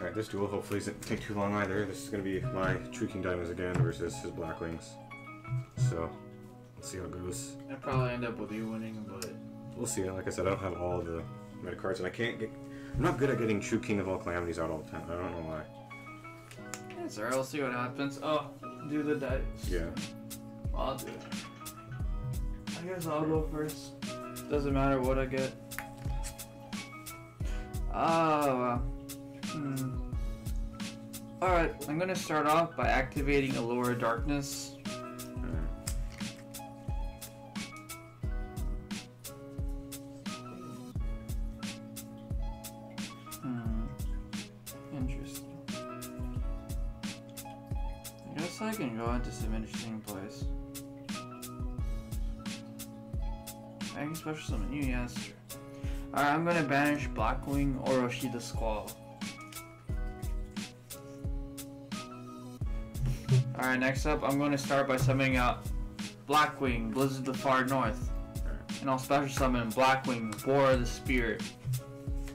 Alright, this duel hopefully doesn't take too long either. This is going to be my True King Dinos again versus his Blackwings. So, let's see how it goes. I'd probably end up with you winning, but... We'll see. Like I said, I don't have all of the meta cards, and I can't get... I'm not good at getting True King of all Calamities out all the time. I don't know why. Yeah, sorry, I'll see what happens. Oh, do the dice. Yeah. Well, I'll do it. I guess I'll go first. Doesn't matter what I get. Oh, Alright, I'm gonna start off by activating Allure of Darkness. Interesting. I guess I can go into some interesting place. I can special summon you, yes. Sure. Alright, I'm gonna banish Blackwing Orochi the Squall. Alright, next up, I'm gonna start by summoning out Blackwing Blizzard of the Far North. And I'll special summon Blackwing War of the Spirit.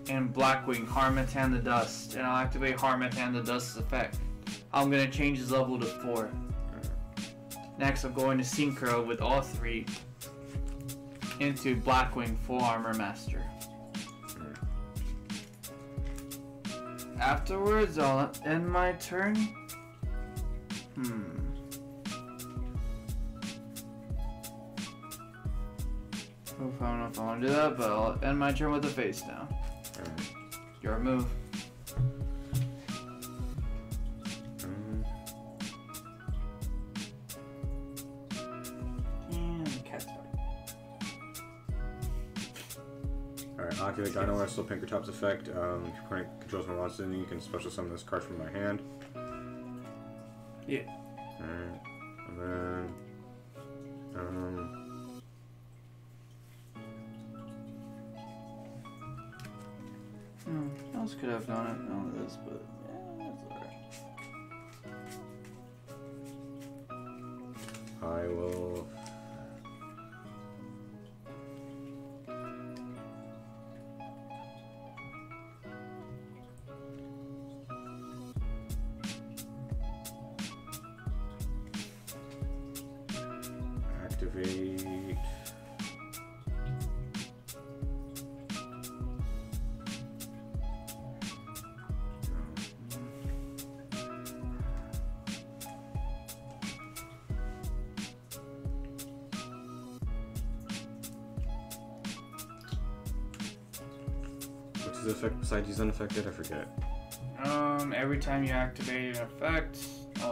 And Blackwing Harmattan the Dust. And I'll activate Harmattan the Dust's effect. I'm gonna change his level to 4. Next, I'm going to Synchro with all 3 into Blackwing Full Armor Master. Afterwards, I'll end my turn. I don't know if I want to do that, but I'll end my turn with the face down. Your move. And cat's fight. Alright, activate Dino Wrestle Pinkertop's effect. If your opponent controls my monster, then you can special summon this card from my hand. Yeah. Alright, and then... else could have done it on this, but yeah, that's alright. I will... activate... What's his effect besides he's unaffected? I forget. Every time you activate an effect,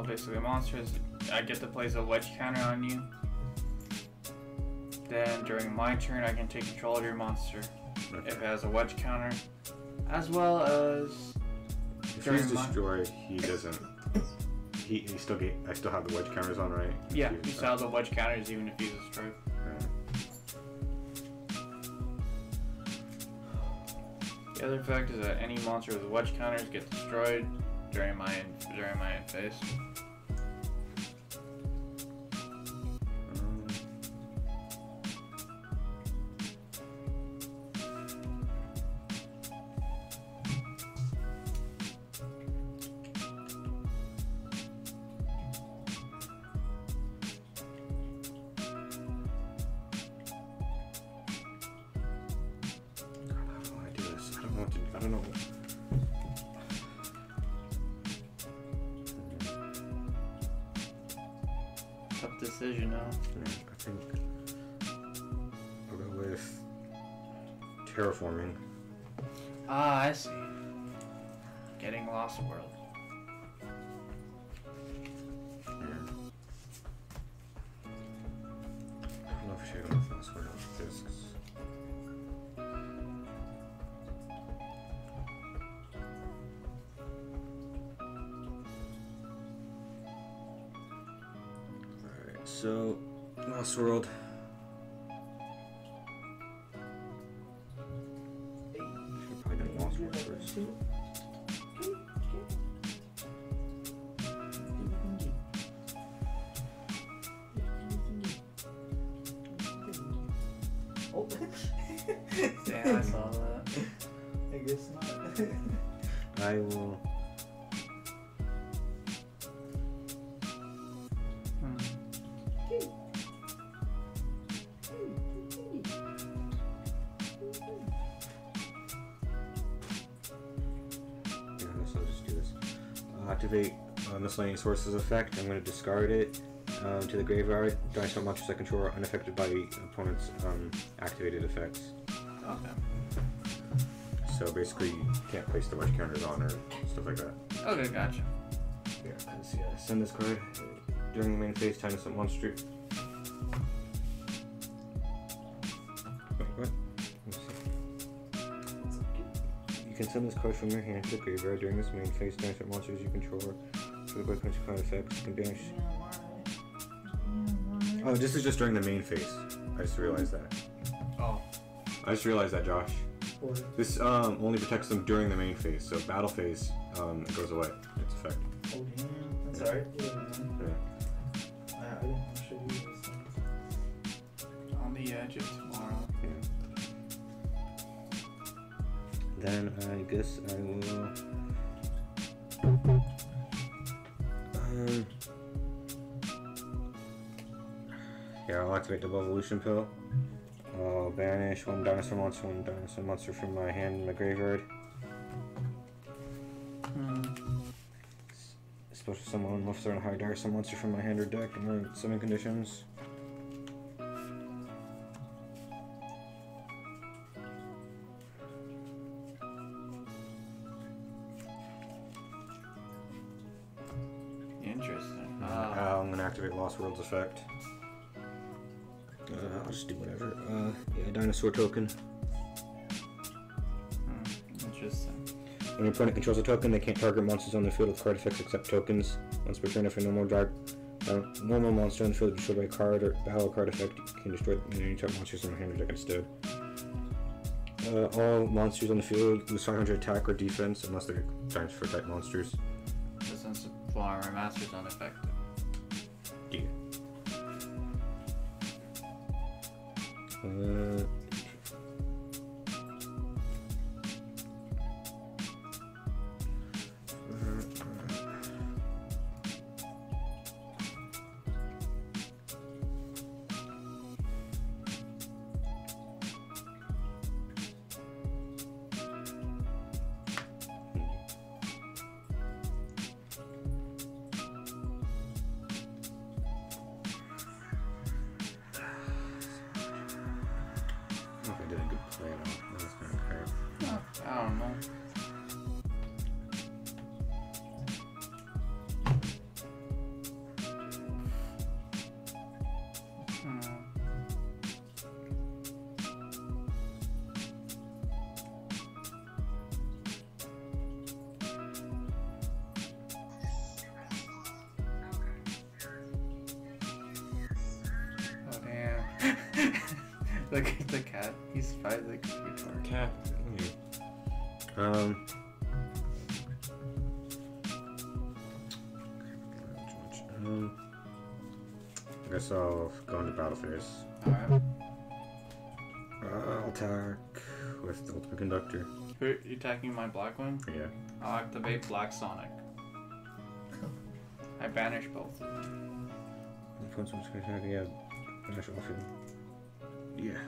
basically monsters, I get to place a wedge counter on you. Then during my turn, I can take control of your monster if it has a wedge counter, as well as if he's destroyed, he doesn't. He still get. I still have the wedge counters on, right? Yeah, you still have the wedge counters even if he's destroyed. The other effect is that any monster with wedge counters get destroyed during my end phase. I don't know. Tough decision now. I think I'll go with terraforming. Ah, I see. Getting Lost World. Yeah. I don't know if I should go with Lost World because. So, Lost World. Should probably do Lost World first. Oh. Damn, I saw that. I guess not. I will activate Miscellaneous Sources effect. I'm going to discard it to the graveyard. Dinosaur monsters I control are unaffected by opponent's activated effects. Okay. So basically, you can't place the wedge counters on or stuff like that. Okay, gotcha. Yeah, let's see. Send this card during the main phase. Dinosaur monster. Wait, what? Let's see. You can send this card from your hand to the graveyard during this main phase. Dinosaur monsters you control for the quick punch card effects. You can banish. Oh, this is just during the main phase. I just realized that. Oh. I just realized that, Josh. What? This only protects them during the main phase, so battle phase, it goes away. Its effect. Oh damn, that's alright. Yeah. I didn't actually use those things. On the edge of tomorrow. Yeah. Then I guess I will. Yeah, I'll activate the Evolution Pill. I'll banish one dinosaur monster from my hand in my graveyard. Special summon one throw and high dinosaur monster from my hand or deck in my summon conditions. Interesting. I'm gonna activate Lost Worlds effect. I'll just do whatever. Yeah, dinosaur token. Interesting. When your opponent controls a token, they can't target monsters on the field with card effects except tokens. Once per turn, if a normal monster on the field is destroyed by a card or battle card effect, you can destroy any type of monsters in your hand or deck instead. All monsters on the field lose 500 attack or defense unless they're dinosaur type monsters. So since the full armor master's unaffected. Yeah. I did a good play at all. That was kind of crap. I don't know. Oh damn. Look at the cat. He's by the computer. Cat. I guess I'll go into battle phase. Alright. I'll attack with the Ultimate Conductor. Who you attacking my Blackwing? Yeah. I'll activate Black Sonic. I banish both. Yeah. Banish off him. Yeah.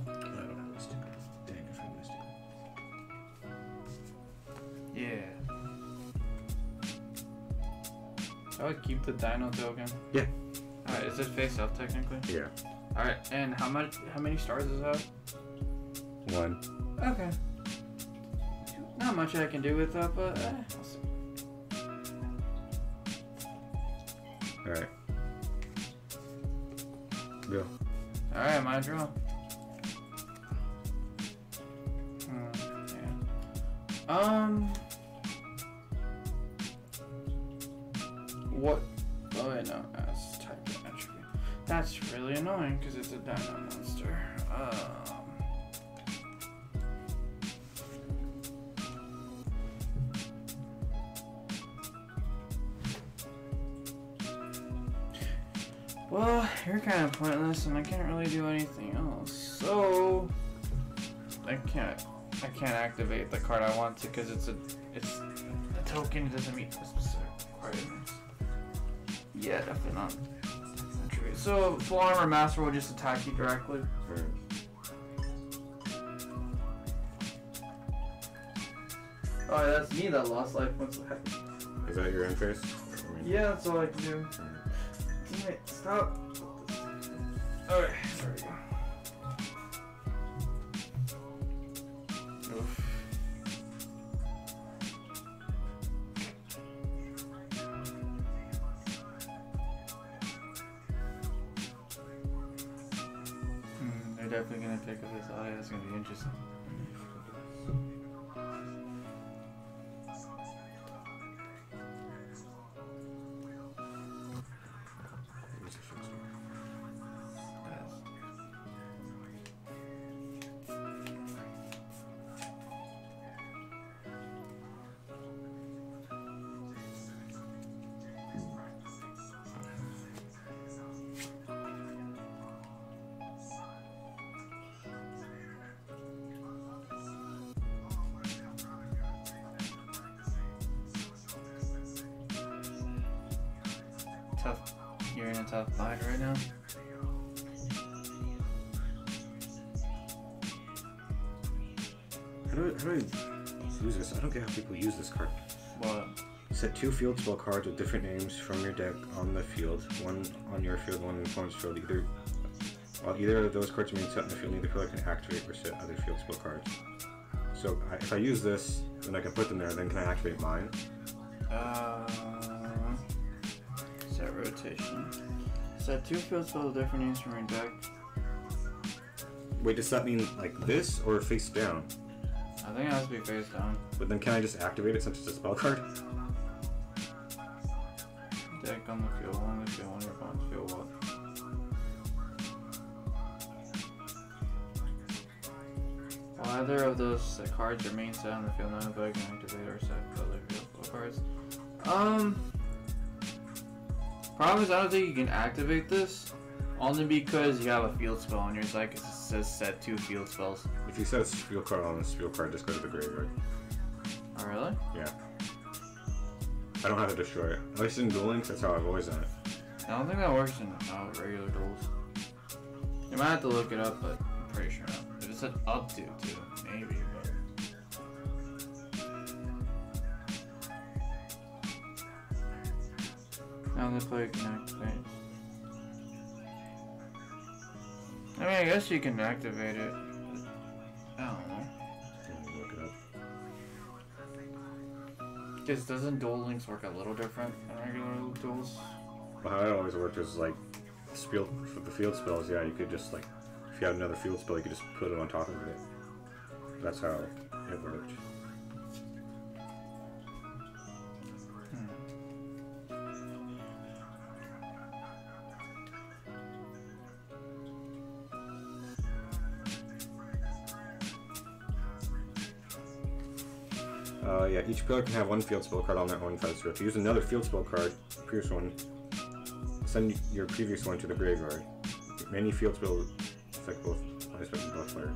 I don't have this ticket. Dang, if I missed it. Yeah. I would keep the Dino token. Yeah. Alright, is it face up technically? Yeah. Alright, and how many stars does it have? 1. Okay. Not much I can do with that, but I'll see. Alright. Go. Alright, my draw. Yeah. What? Oh wait, no, that's type of entropy. That's really annoying because it's a dino monster. Well, you're kind of pointless, and I can't really do anything else. So I can't activate the card I want to because it's a token. It doesn't meet the specific requirements. Yeah, definitely not. So full armor master will just attack you directly. Oh, that's me that lost life once. Is that your end phase? Yeah, that's all I can do. Damn it, stop. Okay, there we go. Oof. They're definitely gonna pick up his eye. That's gonna be interesting. Tough. You're in a tough bind right now. How do I use this? I don't get how people use this card. What? Set 2 field spell cards with different names from your deck on the field. One on your field, one in opponent's field. While either of those cards remain set in the field, neither player can activate or set other field spell cards. So if I use this, then I can put them there. Then can I activate mine? Set rotation. Set 2 field spells with different names from your deck. Wait, does that mean like this or face down? I think it has to be face down. But then can I just activate it since it's a spell card? Deck on the field, one on the field, one your opponent's field, what? While either of those cards remain set on the field, none of the can activate or set other field spell cards. Problem is, I don't think you can activate this. Only because you have a field spell on your side, because it says set 2 field spells. If you set a field card on this field card, just go to the graveyard. Oh, really? Yeah. I don't have to destroy it. At least in Duel Links, that's how I've always done it. I don't think that works in regular duels. You might have to look it up, but I'm pretty sure not. If it said up to, too, maybe, but... Now the player can activate. I mean, I guess you can activate it. I don't know. Look it up. Because doesn't Duel Links work a little different than regular duels? Well, how it always worked was like, for the field spells, yeah, you could just like, if you had another field spell, you could just put it on top of it. That's how it worked. Yeah, each player can have one field spell card on their own feather. If you use another field spell card, previous one, send your previous one to the graveyard. Many field spells affect both players.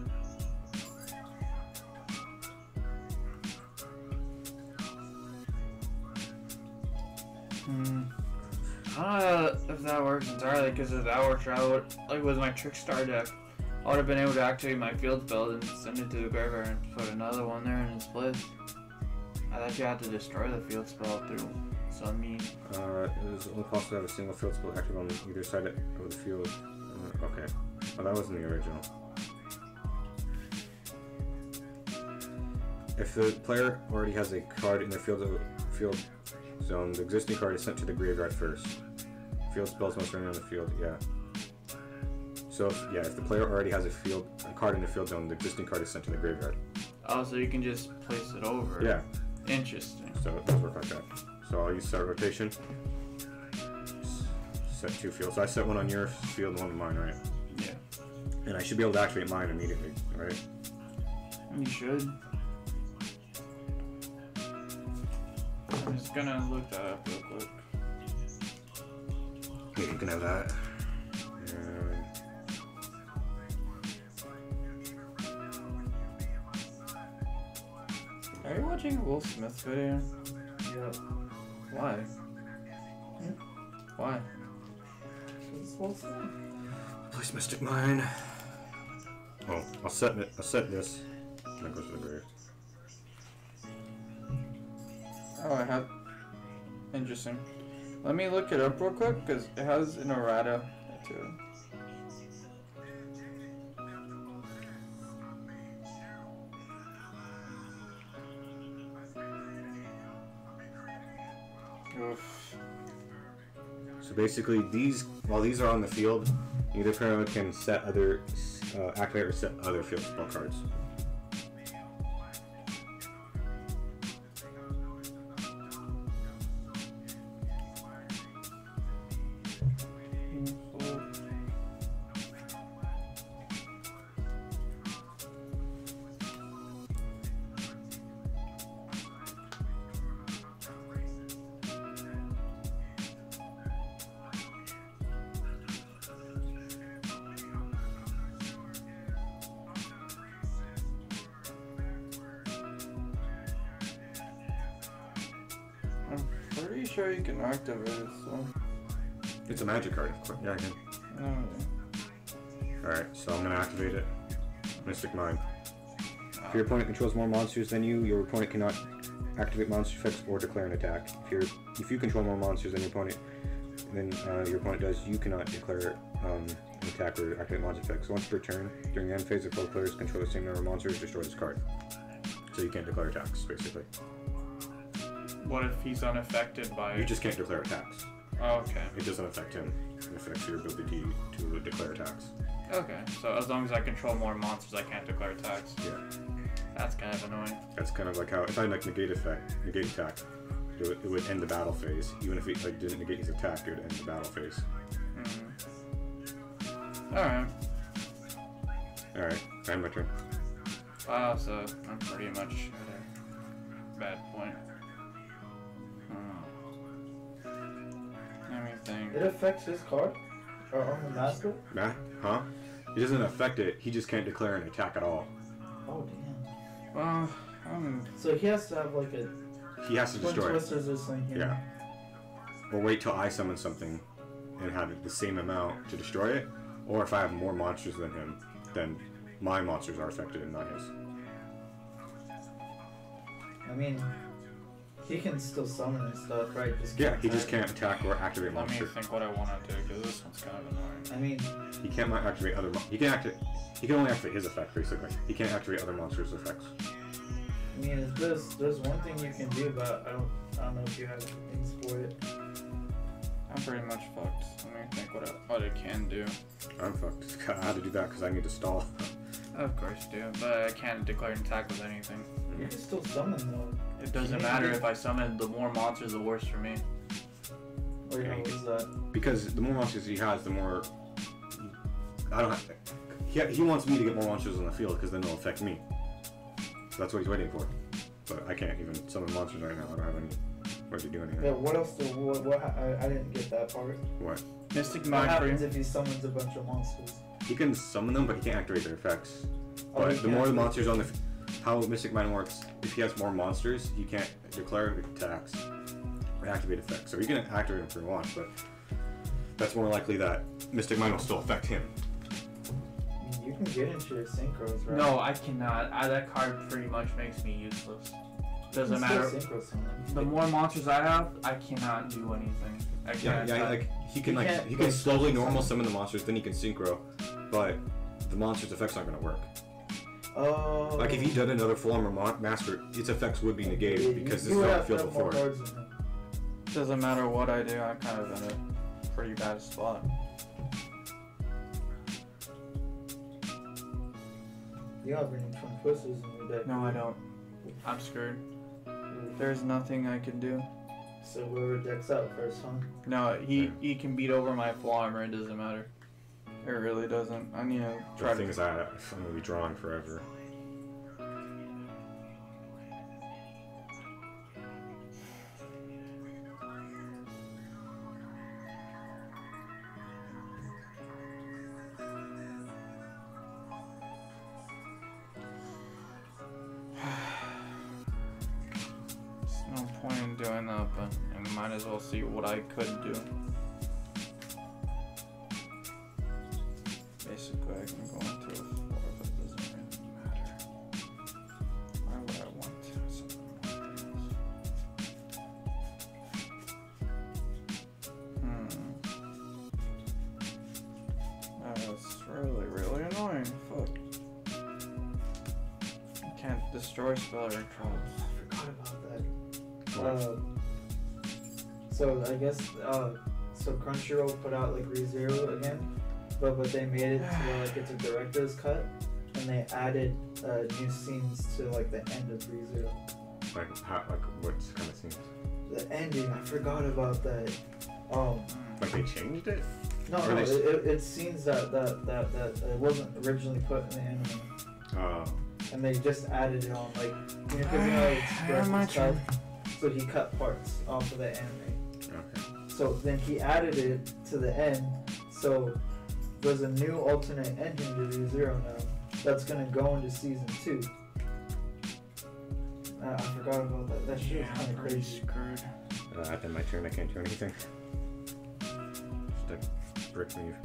I don't know if that works entirely, because if that works, I would, like with my Trickstar deck, I would have been able to activate my field spell and send it to the graveyard and put another one there in its place. I thought you had to destroy the field spell through some means. It is only possible to have a single field spell active on either side of the field. Okay. Oh, that wasn't the original. If the player already has a card in their field zone, the existing card is sent to the graveyard first. Field spells must remain on the field, yeah. So, if the player already has a card in the field zone, the existing card is sent to the graveyard. Oh, so you can just place it over. Yeah. Interesting. So it does work like that. So I'll use set rotation. Set 2 fields. So I set one on your field and one on mine, right? Yeah. And I should be able to activate mine immediately, right? You should. I'm just gonna look that up real quick. Yeah, you can have that. Are you watching a Will Smith video? Yeah. Why? Why? It's Will Smith. Place Mystic Mine. Oh, I'll set this. And that goes to the grave. Oh, I have. Interesting. Let me look it up real quick because it has an errata too. Oof. So basically, while these are on the field, either player can set other, activate or set other field spell cards. I'm pretty sure you can activate it, so. It's a magic card, of course. Yeah, I can. No. Alright, so I'm gonna activate it. Mystic Mine. If your opponent controls more monsters than you, your opponent cannot activate monster effects or declare an attack. If you control more monsters than your opponent, then your opponent does, you cannot declare an attack or activate monster effects. Once per turn, during the end phase, if both players control the same number of monsters, destroy this card. So you can't declare attacks, basically. What if he's unaffected by? You just can't declare attacks. Oh, okay. It doesn't affect him. It affects your ability to declare attacks. Okay, so as long as I control more monsters, I can't declare attacks. Yeah. That's kind of annoying. That's kind of like how, if I like negate attack, it would end the battle phase. Even if it like, didn't negate his attack, it would end the battle phase. Alright. Alright, and my turn. Wow, so I'm pretty much at a bad point. Let me think. It affects his card? Or on the master? Nah, huh? It doesn't affect it, he just can't declare an attack at all. Oh, damn. Well, So he has to have like a... He has to destroy it. Twisters or something. Yeah. Or wait till I summon something and have the same amount to destroy it. Or if I have more monsters than him, then my monsters are affected and not his. I mean, he can still summon and stuff, right? He just can't attack or activate let me monsters. think what I want to do, because this one's kind of annoying. I mean... He can't activate other he can only activate his effect, basically. He can't activate other monsters' effects. I mean, there's one thing you can do, but I don't know if you have things for it. I'm pretty much fucked. Let me think what I can do. I'm fucked. I had to do that because I need to stall. Of course, do, but I can't declare an attack with anything. You can still summon though. It doesn't matter if I summon the more monsters, the worse for me. Or how is that? Because the more monsters he has, the more... I don't have... He wants me to get more monsters on the field because then it'll affect me. So that's what he's waiting for. But I can't even summon monsters right now. I don't have any way to do anything. Yeah, what else I didn't get that part. What? Mystic What Mind happens Free. if he summons a bunch of monsters? He can summon them, but he can't activate their effects. Oh, But he the more the can't. monsters on the... How Mystic Mind works, if he has more monsters, he can't declare attacks or activate effects. So he can activate them if he wants, but that's more likely that Mystic Mind will still affect him. I mean, you can get into your synchros, right? No, I cannot. That card pretty much makes me useless. Doesn't You can matter. still synchro summon. The more monsters I have, I cannot do anything. I can't. like he can can't he go can slowly special normal summon. summon the monsters, then he can synchro, but the monster's effects aren't gonna work. Oh. Like if he did another form or master, its effects would be negated because this you is would not have field to have more before. cards in him. Doesn't matter what I do, I'm kind of in a pretty bad spot. You have any twin twisters in your deck? No, I don't. I'm screwed. There's nothing I can do. So whoever decks out first, huh? No, he can beat over my full armor. It doesn't matter. It really doesn't. I need to The try thing to. is, I'm gonna be drawing forever. There's no point in doing that, but I might as well see what I could do. Basically, I can go into a 4, but it doesn't really matter. Why would I want something more than this? destroy spell or traps. I forgot about that. So I guess so Crunchyroll put out like ReZero again, but they made it to where like it's a director's cut, and they added new scenes to like the end of ReZero. Like what kind of scenes? The ending, I forgot about that. Like they changed it? No, it's scenes that it wasn't originally put in the anime. Oh. And they just added it on, like, you know, because you know Express and stuff. So he cut parts off of the anime. Okay. So then he added it to the end. So there's a new alternate ending to ReZero now that's gonna go into season 2. I forgot about that. That shit was kind of crazy. After my turn, I can't do anything. Just a brick move.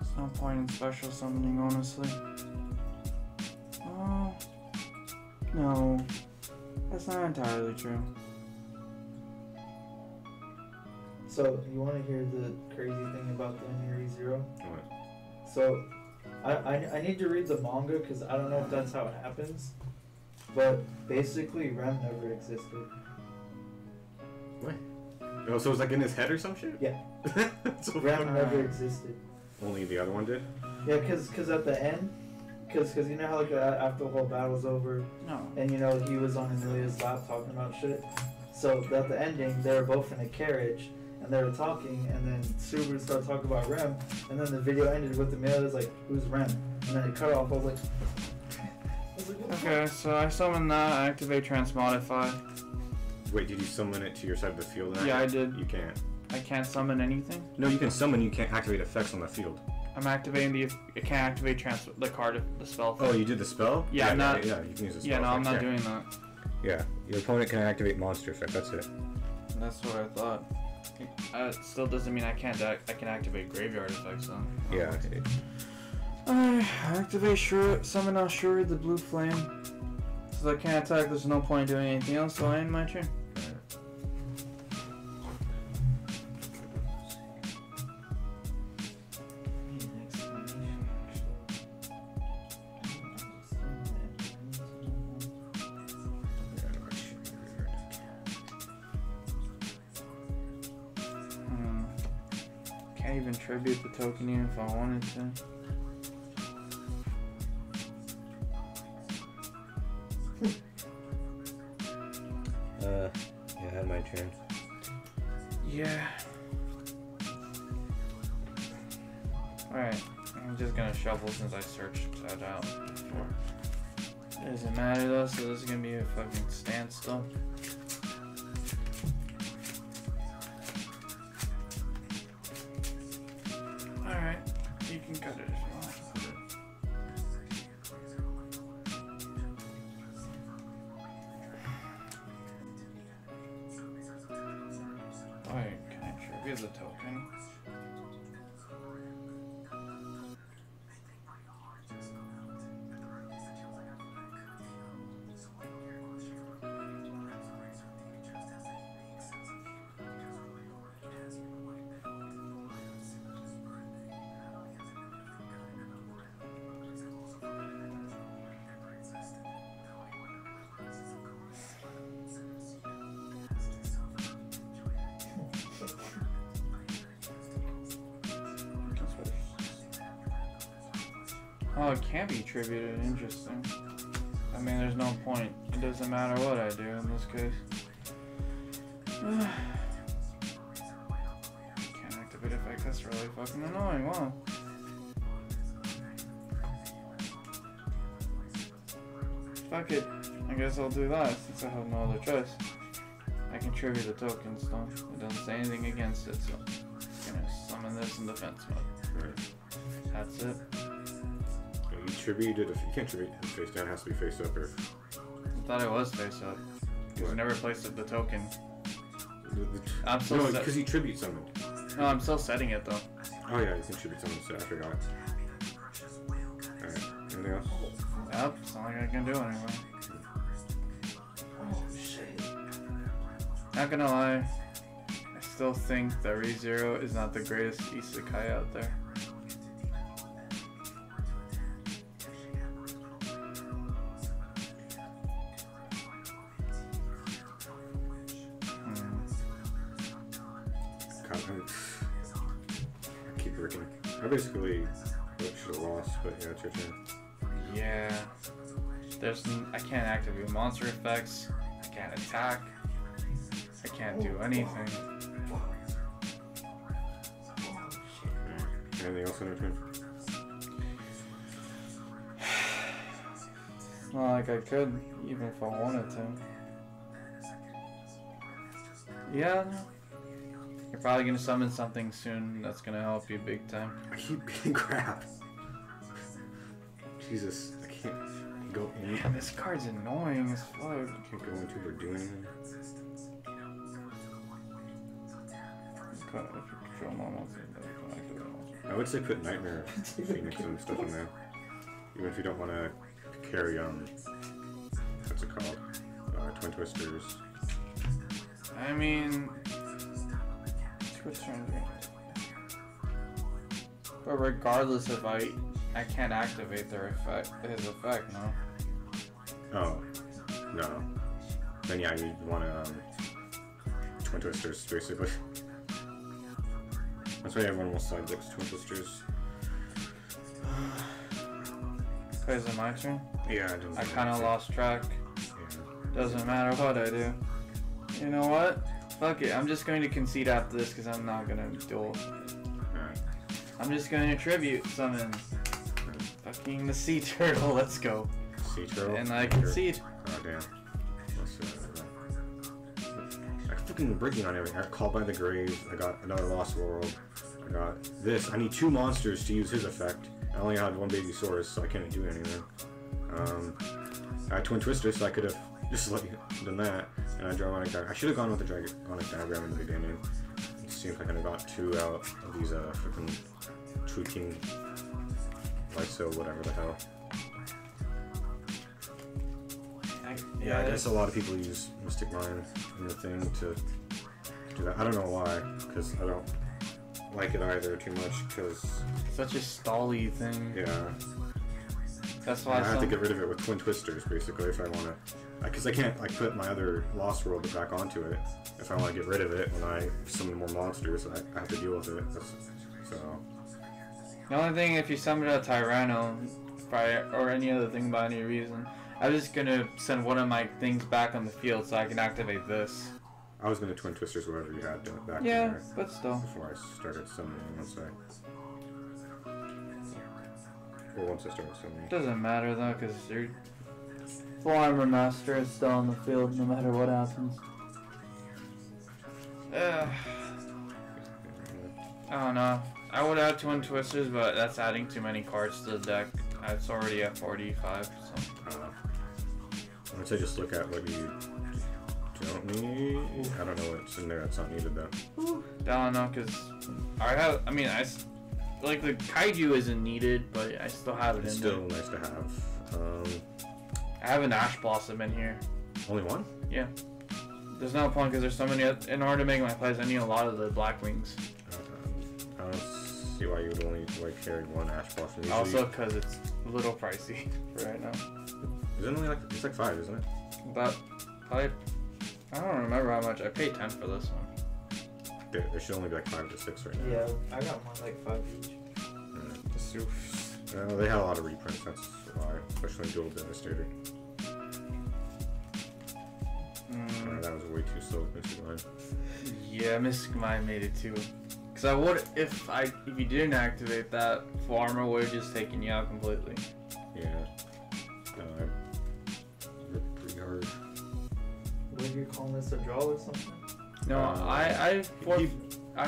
There's no point in special summoning, honestly. Oh. No. That's not entirely true. So, you want to hear the crazy thing about the ending ReZero? What? So, I need to read the manga because I don't know if that's how it happens. But basically, Rem never existed. What? Oh, so it was like in his head or some shit? Yeah. So Rem never existed. only the other one did? Yeah, because at the end, because you know how like after the whole battle's over, No. and you know he was on Amelia's lap talking about shit. So at the ending, they were both in a carriage. And they were talking, and then Subaru started talking about Rem, and then the video ended with Amelia's like, "Who's Rem?" And then it cut off. I was like, what the Okay, so I summon that, I activate Transmodify. Wait, did you summon it to your side of the field? Yeah, I did. You can't. I can't summon anything? No, you can summon, you can't activate effects on the field. I'm activating I can't activate the card, the spell. Oh, you did the spell? Yeah, I'm not. Yeah, you can use the spell. Yeah, no, I'm effects, not doing that. Yeah, your opponent can activate monster effect, that's it. That's what I thought. It still doesn't mean I can't. I can activate graveyard effects though. Yeah. Activate summon out Shuri the blue flame. So I can't attack. There's no point in doing anything else. So I end my turn. Can't even tribute the token even if I wanted to. Yeah, I had my turn. Yeah. Alright, I'm just gonna shuffle since I searched that out before. It doesn't matter though, so this is gonna be a fucking standstill. Alright, you can cut it if you want. Alright, can I tribute the token? Oh, it can't be tributed. Interesting. I mean, there's no point. It doesn't matter what I do in this case. Can't activate effect. That's really fucking annoying. Wow. Fuck it. I guess I'll do that since I have no other choice. I can tribute the tokens though. It doesn't say anything against it, so I'm gonna summon this in defense mode. Right. That's it. You tributed, if you can't tribute face down, it has to be face up or... I thought it was face up. Because I never placed up the token. I'm still no, because you tribute summoned. No, I'm still setting it though. Oh yeah, you can tribute summon, so I forgot. Alright, anything else? Yep, it's not like I can do anyway. Oh shit. Not gonna lie, I still think that ReZero is not the greatest isekai out there. I keep working. I basically should have lost, but yeah, it's your turn. Yeah. I can't activate monster effects. I can't attack. I can't do anything. Anything else on your turn? Well, like I could, even if I wanted to. Yeah. You're probably gonna summon something soon that's gonna help you big time. I keep beating crap. Jesus, I can't go in. Man, this card's annoying as fuck. I can't go into or do anything. I would say put Nightmare Phoenix and stuff in there. Even if you don't want to carry, what's it called? Twin Twisters. I mean, switch turns. But regardless if I can't activate their effect, his effect, no. Oh, no. Then yeah, you want to, Twin Twisters, basically. That's why everyone will side decks Twin Twisters. Okay, is it my turn? Yeah, I kind of lost track. Yeah. Doesn't matter what I do. You know what? Fuck it. I'm just going to concede after this because I'm not going to duel. Alright. I'm just going to tribute summon fucking the sea turtle. Let's go. Sea Turtle? And I concede. Oh, damn. Let's see what I'm fucking breaking on everything. I got Called by the Grave. I got another Lost World. I got this. I need 2 monsters to use his effect. I only had 1 baby source, so I can't do anything. I had Twin Twister, so I could have just done that. And I draw Dragonic Diagram. I should have gone with the Dragonic Diagram in the beginning. It seems like I got 2 out of these freaking tweaking Lyso, whatever the hell. Yeah, I guess a lot of people use Mystic Mine in the thing to do that. I don't know why, because I don't like it either too much, because... Such a stally thing. Yeah. That's why I have to get rid of it with Twin Twisters, basically, if I want to... Because I can't like put my other Lost World back onto it. If I want to get rid of it when I summon more monsters, I have to deal with it. So... The only thing, if you summon a Tyranno or any other thing by any reason, I'm just gonna send one of my things back on the field so I can activate this. I was gonna Twin Twisters whatever you had back yeah, there. but still. Before I started summoning, let's say. Or once I started summoning. Doesn't matter though, because your full armor master is still on the field no matter what happens. I don't know. I would add Twin Twisters, but that's adding too many cards to the deck. It's already at 45, so. I would say just look at what you don't need. I don't know what's in there that's not needed though. I don't know, because like the Kaiju isn't needed, but I still have it It's in still there. nice to have. I have an Ash Blossom in here. Only one? Yeah. There's no point because there's so many. In order to make my plays, I need a lot of the Black Wings. I don't see why you would only like carry one Ash Blossom. Usually, Also, because it's a little pricey right now. Isn't it only like it's like 5, isn't it? But I don't remember how much I paid 10 for this one. There should only be like 5 to 6 right now. Yeah, I got one like 5 each. They had a lot of reprints, that's why, especially Dual Devastator. That was way too slow with Mystic Mine. Yeah, Mystic Mine made it too. Cause I would, if you didn't activate that, full armor would have just taken you out completely. Yeah. Pretty hard. What are you calling this, a draw or something? No,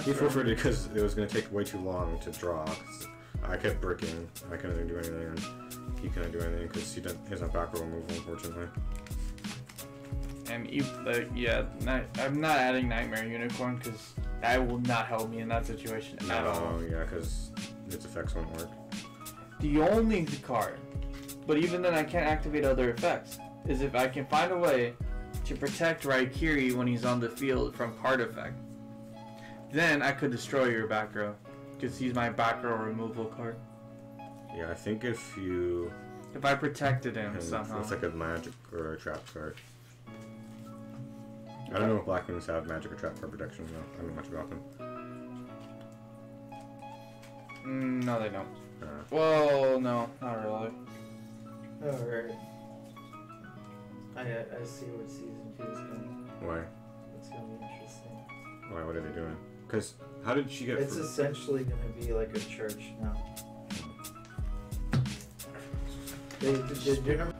He forfeited because it was going to take way too long to draw. I kept bricking. I couldn't do anything, and he couldn't do anything because he doesn't back row removal, unfortunately. And I'm not adding Nightmare Unicorn because that will not help me in that situation at all. Oh, yeah, because its effects won't work. The only card, but even then I can't activate other effects, is if I can find a way to protect Raikiri when he's on the field from card effect. Then I could destroy your back row, because he's my back row removal card. Yeah, I think if I protected him somehow. It's like a magic or a trap card. I don't know if Blackwings have magic or trap card protection though. I don't know much about them. No, they don't. Well, no, not really. Alright. I see what season 2 is going. Why? It's gonna be interesting. Why? What are they doing? Because how did she get? It's essentially gonna be like a church now. Did you remember?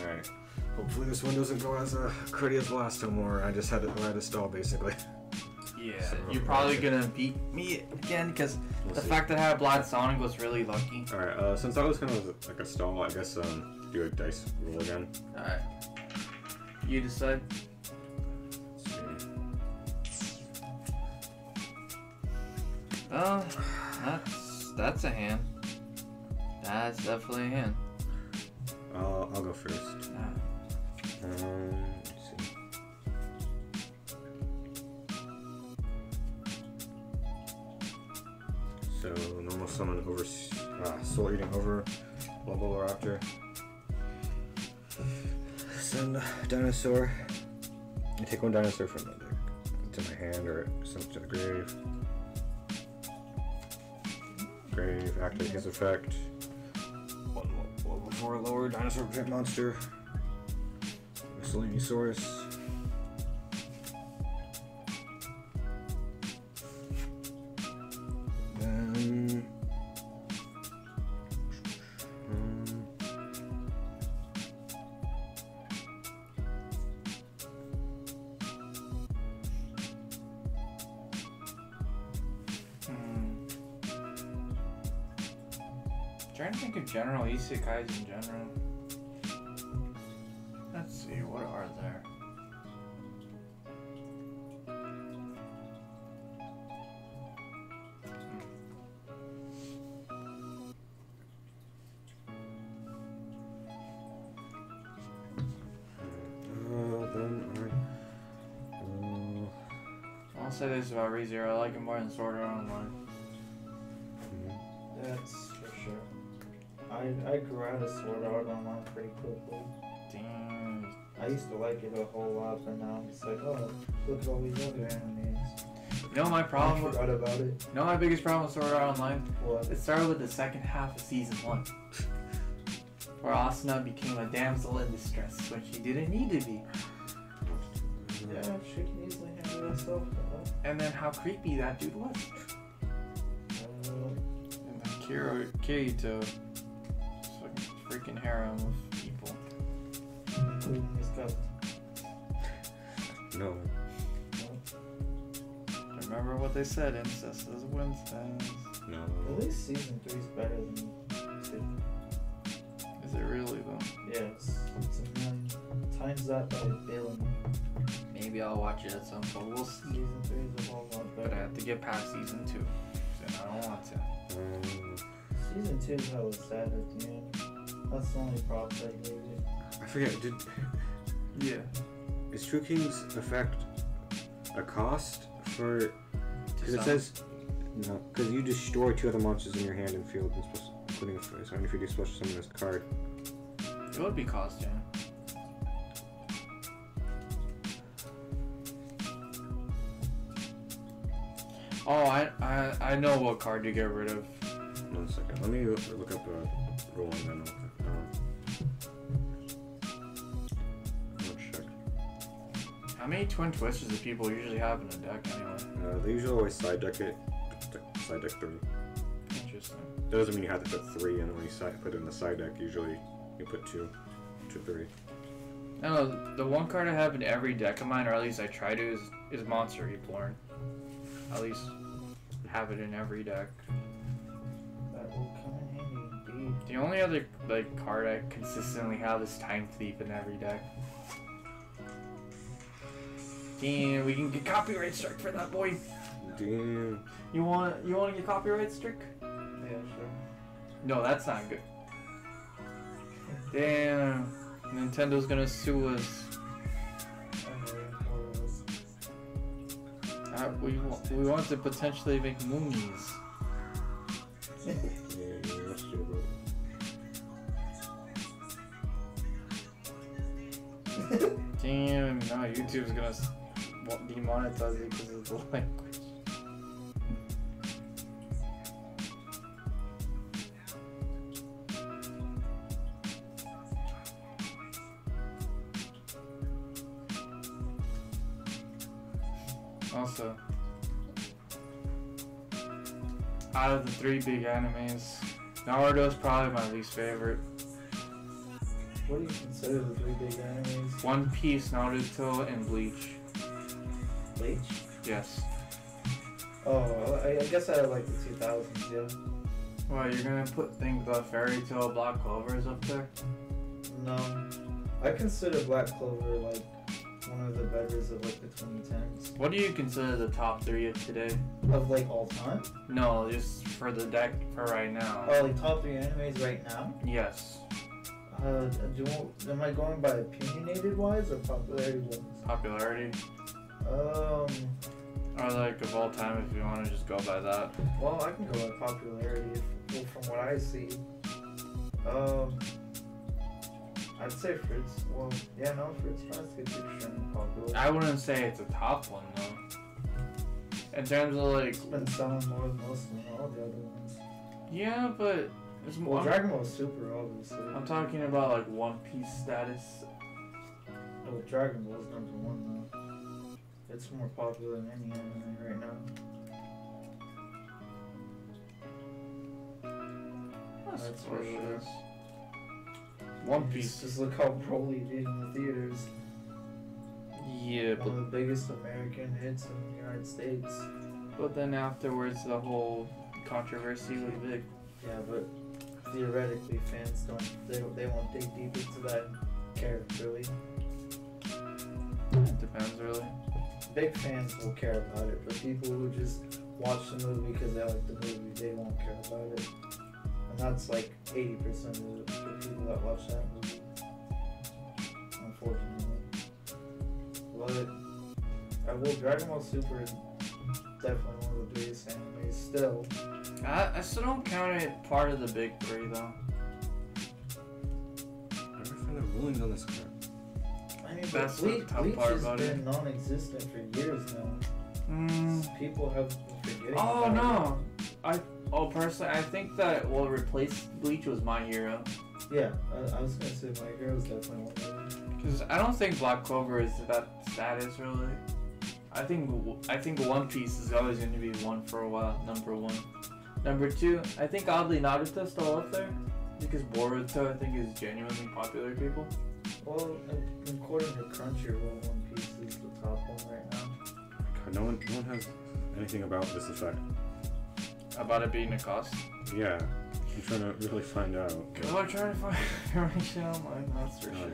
Alright. Hopefully this one doesn't go as cruddy as last time, or I just had to stall basically. Yeah, So, you're probably gonna beat me again because the fact that I had Black Sonic was really lucky. Alright, since that was kind of like a stall, I guess do a dice roll again. Alright. You decide. Oh, that's a hand. That's definitely a hand. I'll go first. Let's see. So normal summon over soul eating over Raptor. Send dinosaur. I take one dinosaur from the deck to my hand or send it to the grave. Activate his effect. One level 4 lower dinosaur protect monster. Miscellaneous. Then Trying to think of general isekais in general. Let's see, what are there? I'll say this about ReZero, I like it more than Sword Art Online. That's for sure. I grew out of Sword Art Online pretty quickly. Damn. I used to like it a whole lot, but now I'm just like, oh, look at all these other animes. You know my problem I with, forgot about it. you know my biggest problem with Sword Art Online? What? It started with the second half of season 1. Where Asuna became a damsel in distress when she didn't need to be. Yeah, she can easily handle herself. And then how creepy that dude was. And then Kirito. It's like a freaking harem of people. Including his cousin. no. Remember what they said, incest is Wednesdays. No. At least season 3 is better than 2. Is it really though? Yes. It's a million times that by a billion. Maybe I'll watch it at some point. We'll see. Season 3 is a whole lot But I better. have to get past season 2. And I don't want to. Season 2 is hella sad at the end. That's the only problem I gave it. I forget. Yeah. Is True King's effect a cost for? Because it Some. says no. Because you destroy 2 other monsters in your hand and field, including a face. And if you do special summon this card. It would be cost, yeah. Oh, I know what card to get rid of. 1 second. Let me look up roll and then I'll check. How many Twin Twisters do people usually have in a deck anyway? They usually always side deck it. Side deck 3. Interesting. That doesn't mean you have to put 3 in when you put it in the side deck. Usually you put 2, 3. No, the one card I have in every deck of mine, or at least I try to, is Monster Reborn. At least have it in every deck. That will come in handy indeed. The only other card I consistently have is Time Thief in every deck. Damn, we can get copyright strike for that, boy. Damn. You want to get copyright strike? Yeah, sure. No, that's not good. Damn, Nintendo's gonna sue us. We want to potentially make moonies. Damn, no, YouTube's gonna demonetize it because of the language. Also, out of the 3 big animes, Naruto is probably my least favorite. What do you consider the 3 big animes? One Piece, Naruto, and Bleach. Bleach? Yes. Oh, I guess I like the 2000s, yeah. Well, you're gonna put things like Fairy Tail, Black Clover is up there? No. I consider Black Clover like one of the betters of like the 2010s. What do you consider the top 3 of today? Of like all time? No, just for the deck for right now. Oh, like top 3 animes right now? Yes. Am I going by opinionated wise or popularity wise? Popularity. Or like of all time if you want to just go by that. Well, I can go by popularity from what I see. I'd say Fritz. Well, yeah, no, Fritz Basket's extremely popular. I wouldn't say it's a top one though. In terms of like. It's been selling more than most of all the other ones. Yeah, but it's more. Well, Dragon Ball Super, obviously. I'm talking about like One Piece status. Oh, Dragon Ball is number 1 though. It's more popular than any anime right now. That's for sure. One Piece. Just look how Broly did in the theaters. Yeah, One of the biggest American hits in the United States. but then afterwards the whole controversy was big. Yeah, but theoretically, fans they won't dig deep into that character, really. It depends really. Big fans will care about it, but people who just watch the movie because they like the movie, they won't care about it. And that's like 80% of the people that watch that movie, unfortunately. But Dragon Ball Super is definitely one of the biggest animes still. I still don't count it part of the big 3 though. I never found the rulings on this crap. I mean, That's the Bleach tough part has about been non-existent for years now. People have been forgetting Oh about no! Personally, I think that what replaced Bleach was My Hero. it. Yeah, I was gonna say My Hero is definitely one of them. Because I don't think Black Clover is that status really. I think One Piece is always going to be 1 for a while. Number 1. Number 2, I think oddly Naruto's still up there because Boruto I think is genuinely popular to people. Well, according to Crunchyroll, One Piece is the top one right now. God, no one has anything about this effect. About it being a cost. Yeah, I'm trying to really find out. People are trying to find information online, that's for sure.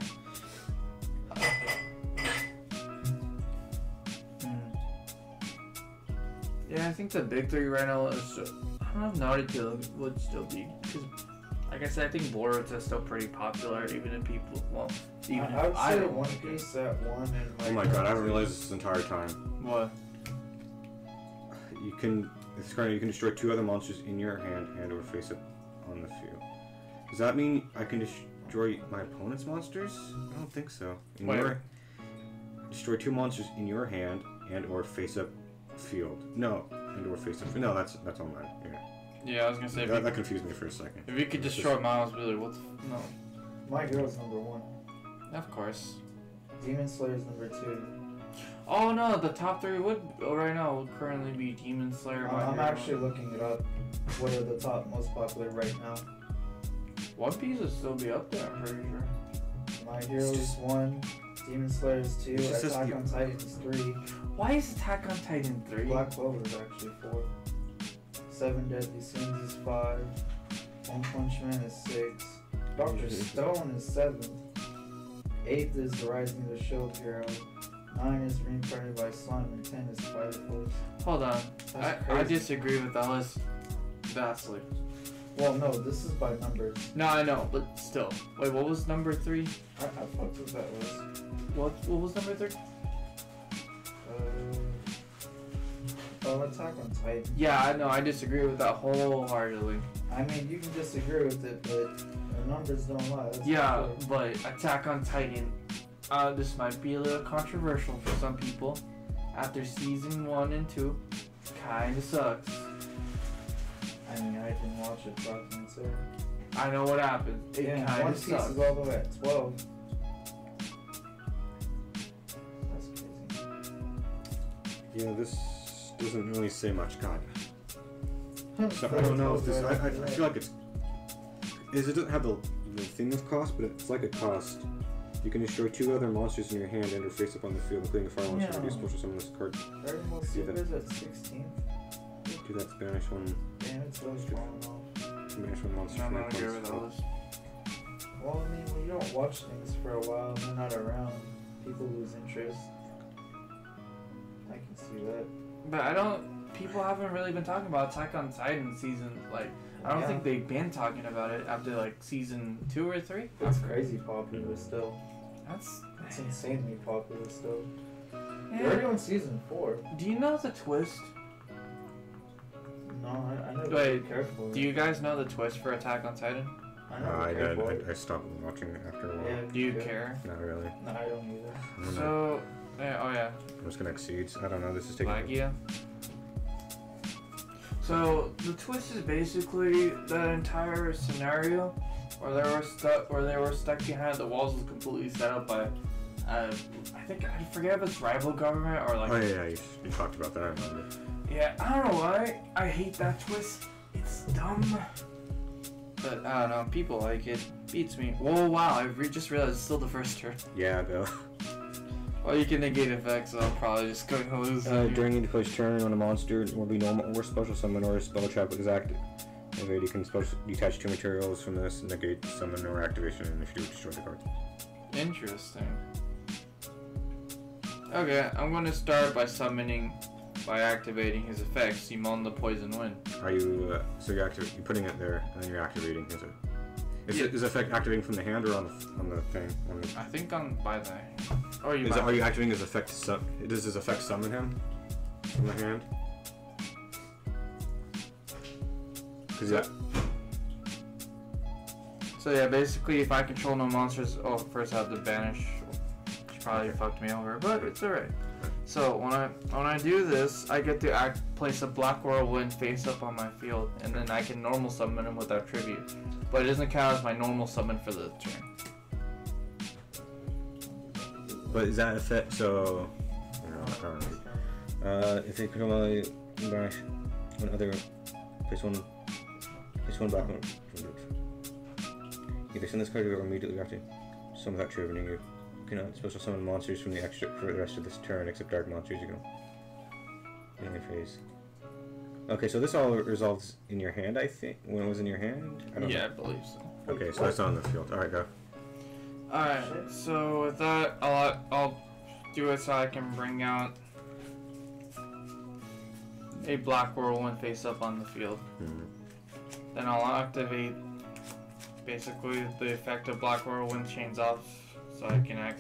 Yeah, I think the big 3 right now is. I don't know if Naruto would still be, because, like I said, I think Boruto is still pretty popular, even if people. Well, even I would if I say don't. One Piece at 1 and Oh my god, I haven't realized this entire time. What? You can destroy 2 other monsters in your hand and or face up on the field. Does that mean I can destroy my opponent's monsters? I don't think so. Destroy 2 monsters in your hand and or face up field. No, and or face up. No, that's on mine. Yeah, I was gonna say. That confused me for a second. If you could destroy Miles, really, what's no? My Hero's number 1. Of course. Demon Slayer's number 2. Oh no, the top 3 would right now would currently be Demon Slayer. I'm actually looking it up. What are the top most popular right now? One Piece would still be up there, I'm pretty sure. My Hero's 1. Demon Slayer's 2. It's just Attack on Titan is 3. Why is Attack on Titan 3? Black Clover is actually 4. 7 Deadly Sins is 5. One Punch Man is 6. Dr. Stone is 7th. 8th is The Rising of the Shield Hero. 9 is Reincarnated by Slime, and 10 is Fire Force. Hold on. That's I disagree with that list vastly. Well, no, this is by numbers. No, I know, but still. Wait, what was number 3? I fucked with that list. What was number 3? Attack on Titan. Yeah, I know. I disagree with that wholeheartedly. I mean, you can disagree with it, but the numbers don't lie. That's Yeah, but Attack on Titan this might be a little controversial for some people. After season 1 and 2, kinda sucks. I mean, I didn't watch it, so I can't say. I know what happened. It Yeah, kinda One Piece sucks. is all the way at 12. That's crazy. Yeah, this doesn't really say much. God. So I don't know if this. I feel like it doesn't have the thing of cost, but it's like a cost. You can destroy 2 other monsters in your hand and or face up on the field, including a fire monster. Yeah. Reduce special summon this card. Dragon Ball See that. Super is at 16th. Do that Spanish one. Damn, it's really falling off. Spanish one monster. I'm for not your good with all points. this. Well, I mean, when you don't watch things for a while and they're not around, people lose interest. I can see that. But I don't. People haven't really been talking about Attack on Titan season. Like, I don't Yeah. think they've been talking about it after like season 2 or 3. It's crazy popular still. That's. It's insanely popular still. Yeah. They're already on season 4. Do you know the twist? No, I never Wait, cared for it. Do you guys know the twist for Attack on Titan? I never cared for it. I stopped watching it after a while. Yeah, Do you good. care? Not really. No, I don't either. I don't know. So, yeah, oh yeah, I'm just gonna exceed. I don't know. This is taking. YuGiOh. So the twist is basically that entire scenario where they were stuck behind the walls was completely set up by, I forget if it's rival government or like. Oh yeah, you talked about that. I remember. Yeah, I don't know why. I hate that twist. It's dumb. But I don't know. People like it. Beats me. Whoa, wow! I just realized it's still the first turn. Yeah, Bill. Well, you can negate effects, so I'm probably just going to lose. During the player's turn, when a monster will be normal or special summon or a spell trap is active, you can detach 2 materials from this and negate summon or activation, and if you do, destroy the card. Interesting. Okay, I'm going to start by activating his effects. Simon the Poison Wind. Are you so you're putting it there and then you're activating? Is the effect activating from the hand or on the thing? I think by the. Or Are you activating his effect? Does his effect summon him from the hand? So yeah, basically, if I control no monsters, first I have to banish. She probably fucked me over, but it's alright. So when I do this, I get to place a black whirlwind face up on my field, and then I can normal summon him without tribute. But it doesn't count as my normal summon for the turn. But is that effect? So, if they control my banish one other, place one black one. Either send this card or immediately after summon without triggering you. You cannot special summon monsters from the extra for the rest of this turn, except dark monsters. You can. In your phase. Okay, so this all resolves in your hand, I think. When it was in your hand. I believe so. Okay, so that's not on the field. All right, go. Alright, so with that, I'll do it so I can bring out a black whirlwind face up on the field. Then I'll activate basically the effect of black whirlwind chains off, so I can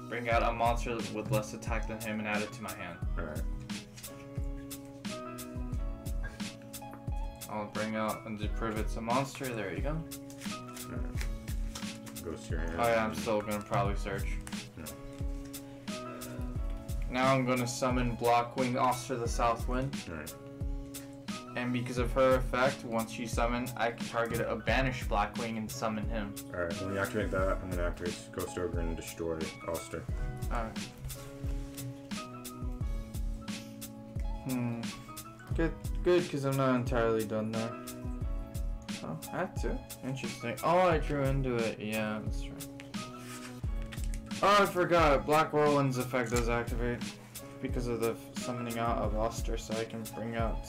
bring out a monster with less attack than him and add it to my hand. Alright. I'll bring out and to prove it's a monster. There you go. Goes to your hand. Oh yeah, I'm still gonna probably search. Yeah. Now I'm gonna summon Blockwing Oster the South Wind. Alright. And because of her effect, once she summons, I can target a banished Blackwing and summon him. Alright, when you activate that, I'm gonna activate Ghost Ogre and destroy Oster. Alright. Good, because I'm not entirely done there. Oh, I had to. Interesting. Oh, I drew into it. Yeah, that's right. Oh, I forgot. Black Whirlwind's effect does activate because of the summoning out of Oster, so I can bring out...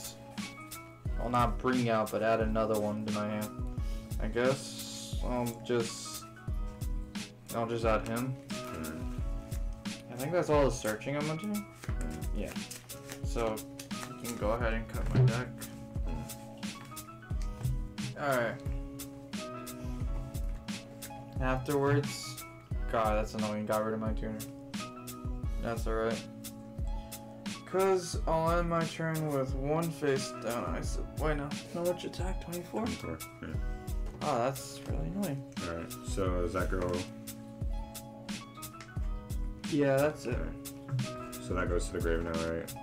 Well, not bring out, but add another one to my hand. I guess I'll just add him. I think that's all the searching I'm gonna do. Yeah. So you can go ahead and cut my deck. Alright. Afterwards, God, that's annoying. Got rid of my tuner. That's alright. Because I'll end my turn with one face down. I said, wait, no. No, which attack? 24? 24, yeah. Oh, that's really annoying. Alright, so does that go... Yeah, that's it. So that goes to the grave now, right?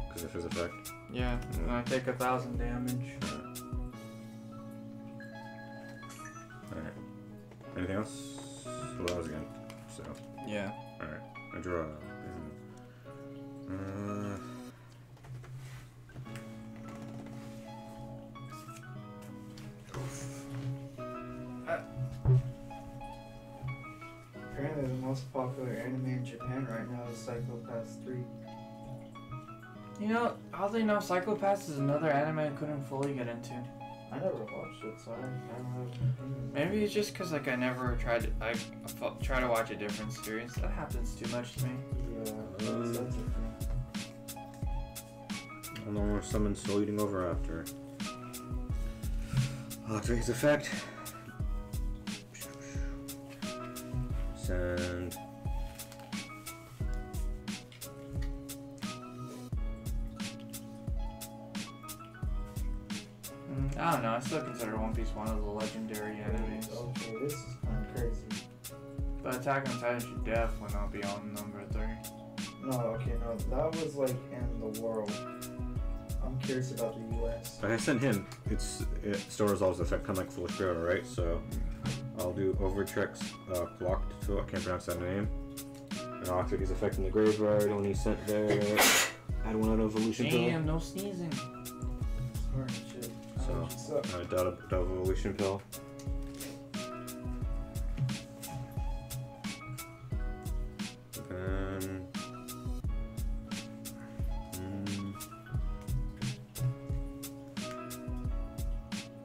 Because of his effect. Yeah, and I take 1,000 damage. Alright. Anything else? Well, that was again. So. Yeah. Alright. I draw. Apparently, the most popular anime in Japan right now is Psycho-Pass 3. You know, oddly enough, Psycho-Pass is another anime I couldn't fully get into. I never watched it, so I don't have an opinion. Maybe it's just because like I never tried to, try to watch a different series. That happens too much to me. Yeah, that's a thing. And then we're summoned still eating over after. Activate his effect. Send. I don't know. I still consider One Piece one of the legendary animes. Okay, this is kind of crazy. But Attack on Titan should definitely not be on number 3. No, okay, no, that was like in the world. I'm curious about the US. Like I sent him, it still resolves the effect kind of like Foolish Barrel, right? So I'll do Overtrex blocked to I can't pronounce that name. And I'll activate his effect in the graveyard when he's sent there. Add one out of Evolution Pill. Damn, no sneezing. Sorry, shit. So double Evolution Pill.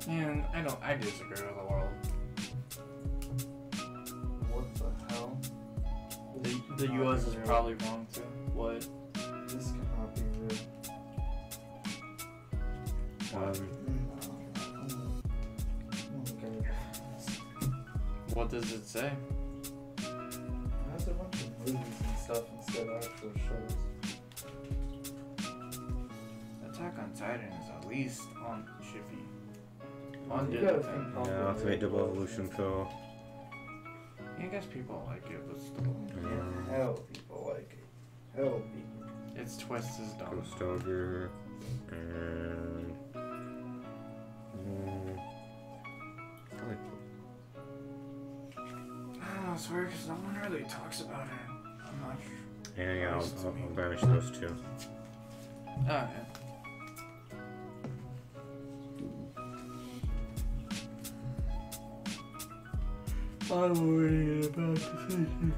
Man, I disagree with the world. What the hell? The US is probably wrong too. What? This cannot be real. What does it say? It has a bunch of movies and stuff instead of actual shows. Attack on Titan is at least on Shippy. You gotta think Yeah, activate double Evolution Pill. I guess people like it, but still. Hell, people like it. Hell, people. Its twist is dumb. Ghost Ogre. And. I swear, because no one really talks about it. I'm not sure. Yeah, I'll banish those two. Oh, yeah. I'm already about to finish.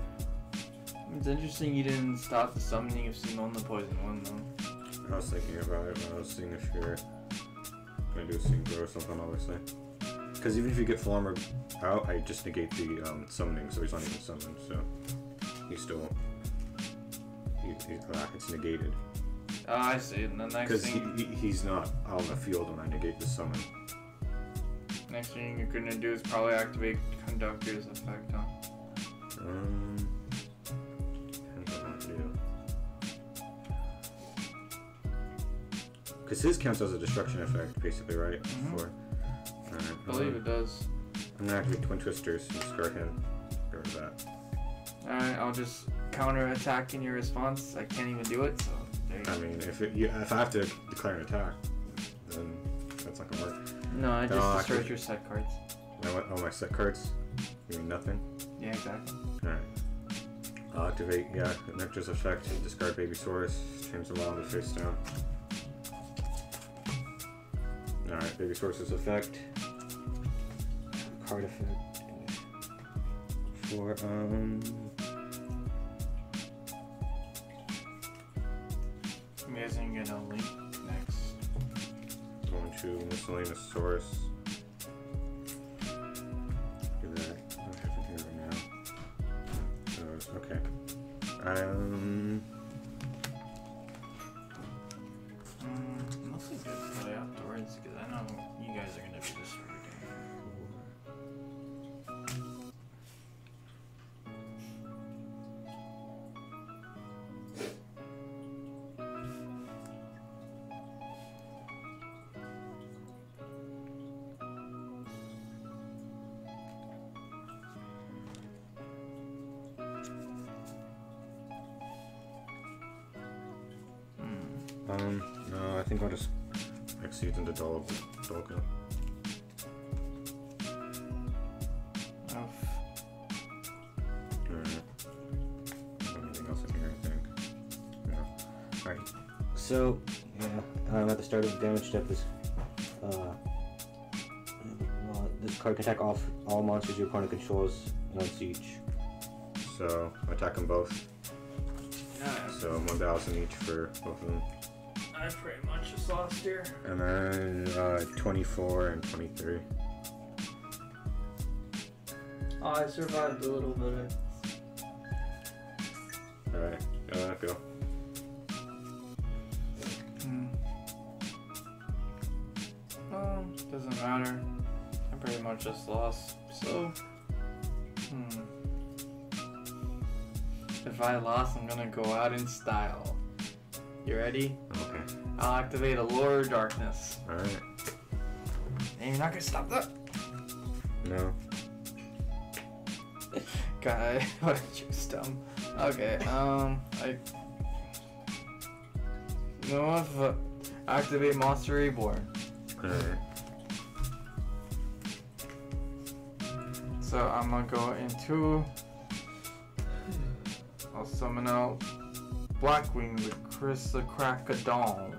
It's interesting you didn't stop the summoning of Simone the Poison One, though. I was thinking about it when I was seeing if you're gonna do a synchro or something, obviously. Because even if you get full armor out, I just negate the summoning, so he's not even summoned, so he's still. It's negated. Oh, I see. And the next Because thing, he's not on the field and I negate the summon. next thing you're gonna do is probably activate Conductor's effect, huh? Depends on what to do. Because his counts as a destruction effect, basically, right? Mhm. Alright, I believe it does. I'm gonna activate Twin Twisters and discard him. Get rid of that. Alright, I'll just counter attack in your response. I can't even do it, so there you go. I mean, if I have to declare an attack, then that's not gonna work. No, I No, just I destroyed could- your set cards. My set cards? You mean nothing? Yeah, exactly. Alright. I'll activate, Nectar's effect, discard Baby Saurus, change them all to face down. Alright, Baby Saurus' effect. Card effect. For, You guys ain't gonna link next. going to Miscellaneous Source. Do that. I don't have it here right now. Okay. Mostly good to play afterwards, because I know you guys are gonna be destroyed. No, I think I'll just exceed into Dolga. Anything else in here, I think. No. Alright. So, yeah, at the start of the damage step, this card can attack all monsters your opponent controls once each. So, attack them both. Yeah. So, 1,000 each for both of them. I pretty much just lost here. And then 24 and 23. Oh, I survived a little bit. Alright, go. Doesn't matter. I pretty much just lost. So, if I lost, I'm gonna go out in style. You ready? Okay. I'll activate a Lord of Darkness. Alright. And you're not gonna stop that? No. God, what a juice dumb. Okay, you know what? Activate Monster Reborn. Alright. So I'm gonna go into. I'll summon out Blackwing with Chris the Crackadon.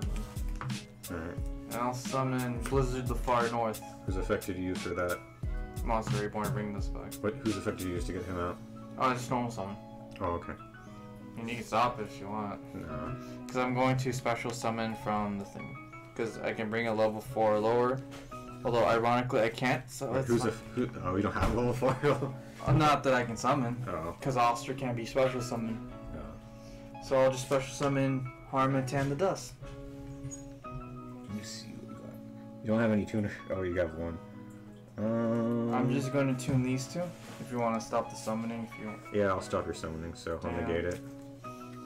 Alright. And I'll summon Blizzard the Far North. Whose effect did you use for that? Monster Reborn, bring this back. Whose effect did you use to get him out? Oh, just normal summon. Oh, okay. And you can stop if you want. No. Because I'm going to special summon from the thing. Because I can bring a level 4 or lower. Although, ironically, I can't, so Wait, it's oh, you don't have level 4? not that I can summon. Oh. Because Oster can't be special summoned. No. So I'll just special summon Harmatan the Dust. Let me see what we got. You don't have any tuner? Oh, you have one. I'm just going to tune these two. If you want to stop the summoning, if you want. Yeah, I'll stop your summoning, so I'll negate it.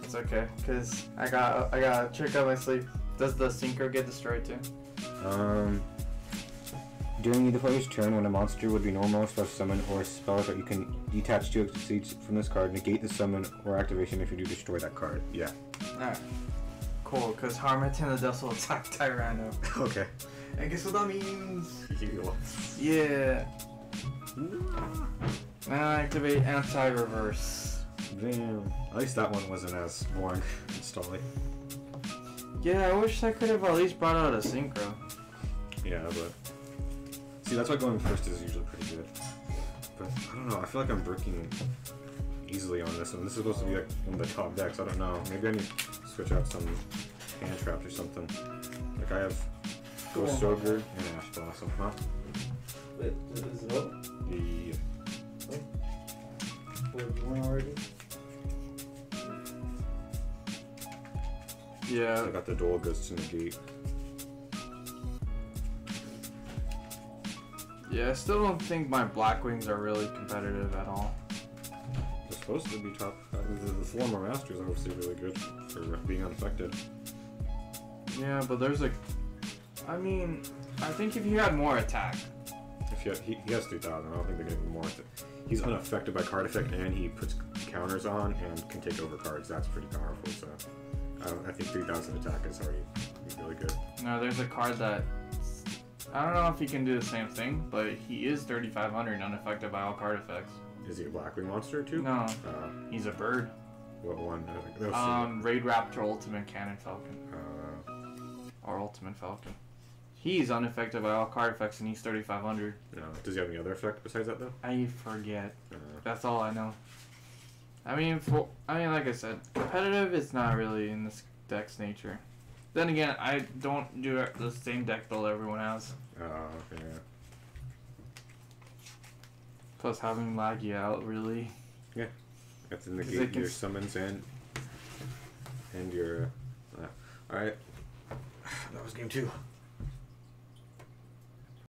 It's okay, because I got a trick up my sleeve. Does the Synchro get destroyed too? During either player's turn, when a monster would be normal, special summon, or a spell that you can detach 2 seeds from this card, negate the summon or activation if you do destroy that card. Yeah. Alright. Cool, because Harmatan the Dust will attack Tyranno. Okay. And guess what that means? YuGiOh. Yeah. Now I activate Anti-Reverse. Damn. At least that one wasn't as boring installing. Yeah, I wish I could have at least brought out a Synchro. Yeah, but... See, that's why going first is usually pretty good. But, I don't know, I feel like I'm breaking easily on this one. This is supposed to be like one of the top decks, I don't know. Maybe I need to switch out some hand traps or something. Like I have Ghost Ogre and Ash Blossom, huh? Wait, is it up? Yeah. Wait, one already? Yeah. I got the Dolgas to negate. Yeah, I still don't think my Blackwings are really competitive at all. They're supposed to be top. The former Masters are obviously really good for being unaffected. Yeah, but there's like... I mean, I think if you had more attack... If he has 3,000, I don't think they're getting more. He's unaffected by card effect and he puts counters on and can take over cards. That's pretty powerful, so... I think 3,000 attack is already really good. No, there's a card that... I don't know if he can do the same thing, but he is 3,500 unaffected by all card effects. Is he a Blackwing monster too? No, he's a bird. What one? Raid Raptor Ultimate Cannon Falcon. Or Ultimate Falcon. He's unaffected by all card effects and he's 3,500. No. Does he have any other effect besides that though? I forget. That's all I know. I mean, like I said, competitive is not really in this deck's nature. Then again, I don't do the same deck build everyone has. Oh, okay. Plus having Laggy out, really. Yeah. That's to negate your summons and your... Alright. That was game 2.